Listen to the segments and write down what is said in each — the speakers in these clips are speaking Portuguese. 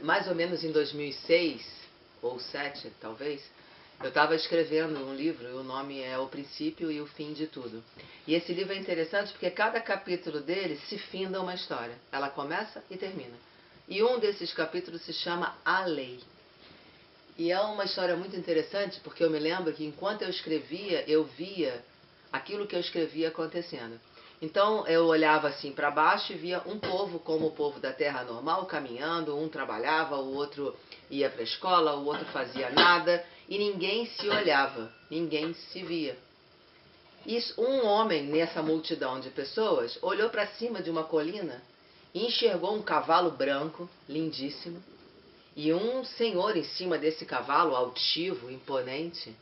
mais ou menos em 2006, ou 2007 talvez, eu estava escrevendo um livro, e o nome é O Princípio e o Fim de Tudo. E esse livro é interessante porque cada capítulo dele se finda uma história. Ela começa e termina. E um desses capítulos se chama A Lei. E é uma história muito interessante porque eu me lembro que enquanto eu escrevia, eu via aquilo que eu escrevia acontecendo. Então eu olhava assim para baixo e via um povo como o povo da terra normal, caminhando, um trabalhava, o outro ia para a escola, o outro fazia nada, e ninguém se olhava, ninguém se via. Isso, um homem nessa multidão de pessoas olhou para cima de uma colina e enxergou um cavalo branco, lindíssimo, e um senhor em cima desse cavalo, altivo, imponente,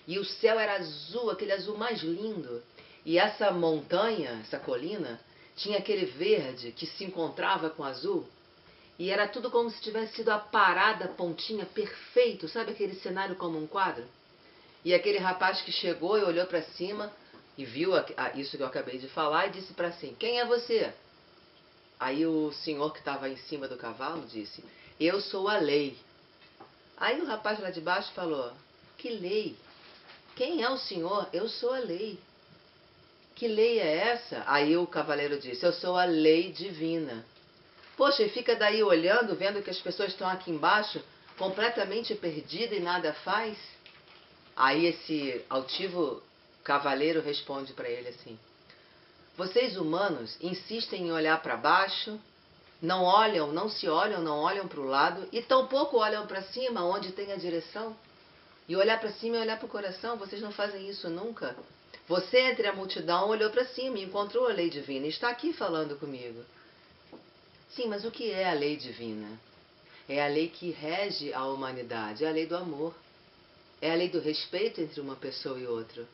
e o céu era azul, aquele azul mais lindo. E essa montanha, essa colina, tinha aquele verde que se encontrava com o azul. E era tudo como se tivesse sido aparada a pontinha, perfeito. Sabe aquele cenário como um quadro? E aquele rapaz que chegou e olhou para cima e viu isso que eu acabei de falar e disse para assim, quem é você? Aí o senhor que estava em cima do cavalo disse, eu sou a lei. Aí o rapaz lá de baixo falou, que lei? Quem é o senhor? Eu sou a lei. Que lei é essa? Aí o cavaleiro disse, eu sou a lei divina. Poxa, e fica daí olhando, vendo que as pessoas estão aqui embaixo, completamente perdidas e nada faz? Aí esse altivo cavaleiro responde para ele assim, vocês humanos insistem em olhar para baixo, não olham, não se olham, não olham para o lado e tampouco olham para cima, onde tem a direção. E olhar para cima e olhar para o coração, vocês não fazem isso nunca? Você, entre a multidão, olhou para cima e encontrou a lei divina e está aqui falando comigo. Sim, mas o que é a lei divina? É a lei que rege a humanidade, é a lei do amor. É a lei do respeito entre uma pessoa e outra.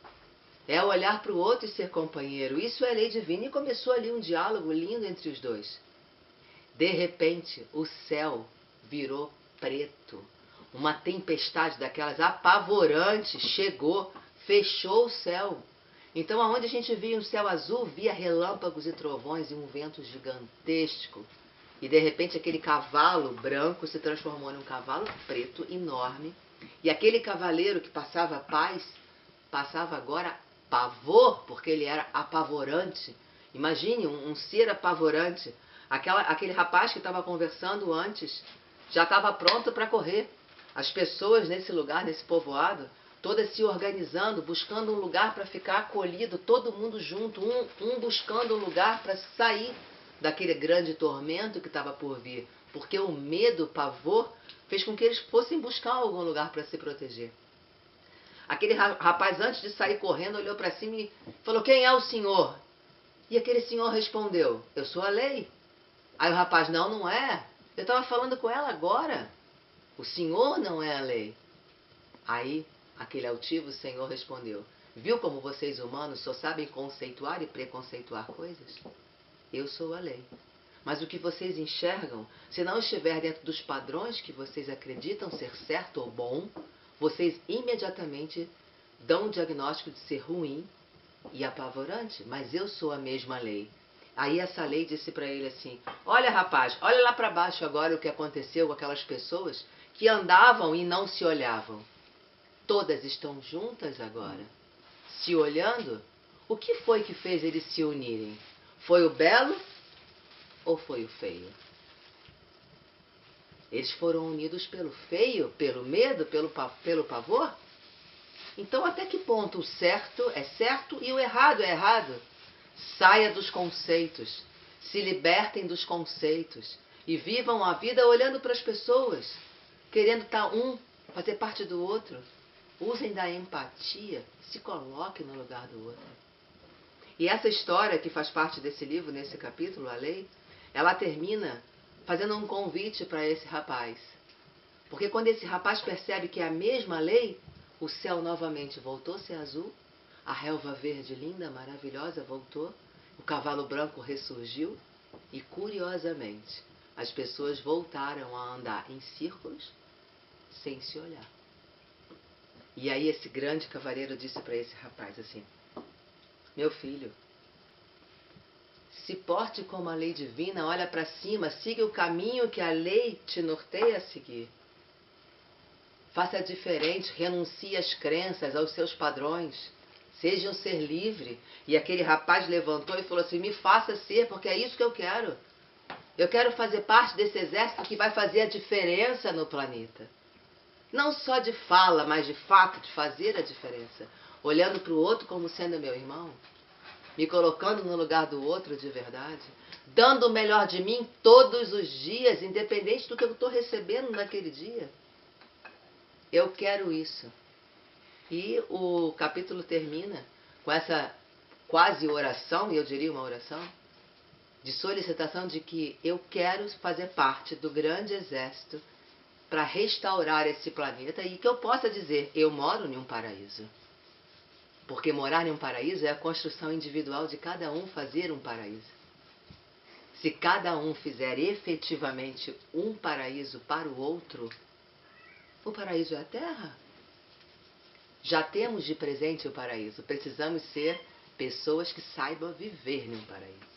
É olhar para o outro e ser companheiro. Isso é a lei divina e começou ali um diálogo lindo entre os dois. De repente, o céu virou preto. Uma tempestade daquelas apavorantes chegou, fechou o céu. Então, aonde a gente via um céu azul, via relâmpagos e trovões e um vento gigantesco. E, de repente, aquele cavalo branco se transformou num cavalo preto enorme. E aquele cavaleiro que passava paz, passava agora pavor, porque ele era apavorante. Imagine um ser apavorante. Aquele rapaz que estava conversando antes já estava pronto para correr. As pessoas nesse lugar, nesse povoado, todas se organizando, buscando um lugar para ficar acolhido, todo mundo junto, um buscando um lugar para sair daquele grande tormento que estava por vir. Porque o medo, o pavor, fez com que eles fossem buscar algum lugar para se proteger. Aquele rapaz, antes de sair correndo, olhou para cima e falou, quem é o senhor? E aquele senhor respondeu, eu sou a lei. Aí o rapaz, não, não é. Eu estava falando com ela agora. O senhor não é a lei. Aí aquele altivo senhor respondeu, viu como vocês humanos só sabem conceituar e preconceituar coisas? Eu sou a lei. Mas o que vocês enxergam, se não estiver dentro dos padrões que vocês acreditam ser certo ou bom, vocês imediatamente dão um diagnóstico de ser ruim e apavorante. Mas eu sou a mesma lei. Aí essa lei disse para ele assim, olha rapaz, olha lá para baixo agora o que aconteceu com aquelas pessoas que andavam e não se olhavam. Todas estão juntas agora, se olhando. O que foi que fez eles se unirem? Foi o belo ou foi o feio? Eles foram unidos pelo feio, pelo medo, pelo pavor? Então até que ponto o certo é certo e o errado é errado? Saia dos conceitos, se libertem dos conceitos e vivam a vida olhando para as pessoas, querendo estar fazer parte do outro. Usem da empatia, se coloquem no lugar do outro. E essa história que faz parte desse livro, nesse capítulo, A Lei, ela termina fazendo um convite para esse rapaz. Porque quando esse rapaz percebe que é a mesma lei, o céu novamente voltou a ser azul, a relva verde linda, maravilhosa voltou, o cavalo branco ressurgiu e, curiosamente, as pessoas voltaram a andar em círculos sem se olhar. E aí esse grande cavaleiro disse para esse rapaz assim, meu filho, se porte como a lei divina, olha para cima, siga o caminho que a lei te norteia a seguir. Faça diferente, renuncie às crenças, aos seus padrões. Seja um ser livre. E aquele rapaz levantou e falou assim, me faça ser, porque é isso que eu quero. Eu quero fazer parte desse exército que vai fazer a diferença no planeta. Não só de fala, mas de fato, de fazer a diferença. Olhando para o outro como sendo meu irmão. Me colocando no lugar do outro de verdade. Dando o melhor de mim todos os dias, independente do que eu estou recebendo naquele dia. Eu quero isso. E o capítulo termina com essa quase oração, e eu diria uma oração, de solicitação de que eu quero fazer parte do grande exército para restaurar esse planeta e que eu possa dizer, eu moro em um paraíso. Porque morar em um paraíso é a construção individual de cada um fazer um paraíso. Se cada um fizer efetivamente um paraíso para o outro, o paraíso é a Terra. Já temos de presente o paraíso. Precisamos ser pessoas que saibam viver em um paraíso.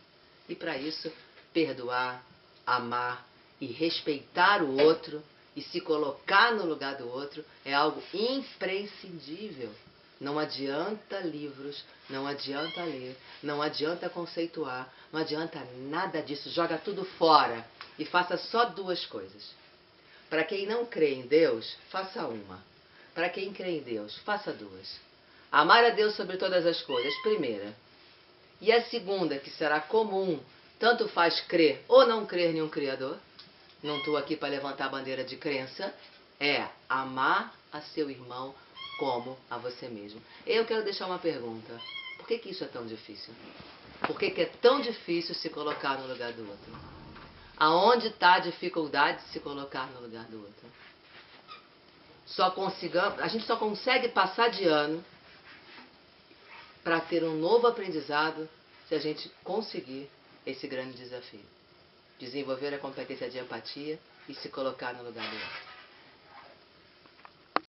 E para isso, perdoar, amar e respeitar o outro e se colocar no lugar do outro é algo imprescindível. Não adianta livros, não adianta ler, não adianta conceituar, não adianta nada disso. Joga tudo fora e faça só duas coisas. Para quem não crê em Deus, faça uma. Para quem crê em Deus, faça duas. Amar a Deus sobre todas as coisas, primeira. E a segunda, que será comum, tanto faz crer ou não crer em um Criador, não estou aqui para levantar a bandeira de crença, é amar a seu irmão como a você mesmo. Eu quero deixar uma pergunta. Por que isso é tão difícil? Por que é tão difícil se colocar no lugar do outro? Aonde está a dificuldade de se colocar no lugar do outro? A gente só consegue passar de ano para ter um novo aprendizado se a gente conseguir esse grande desafio. Desenvolver a competência de empatia e se colocar no lugar do outro.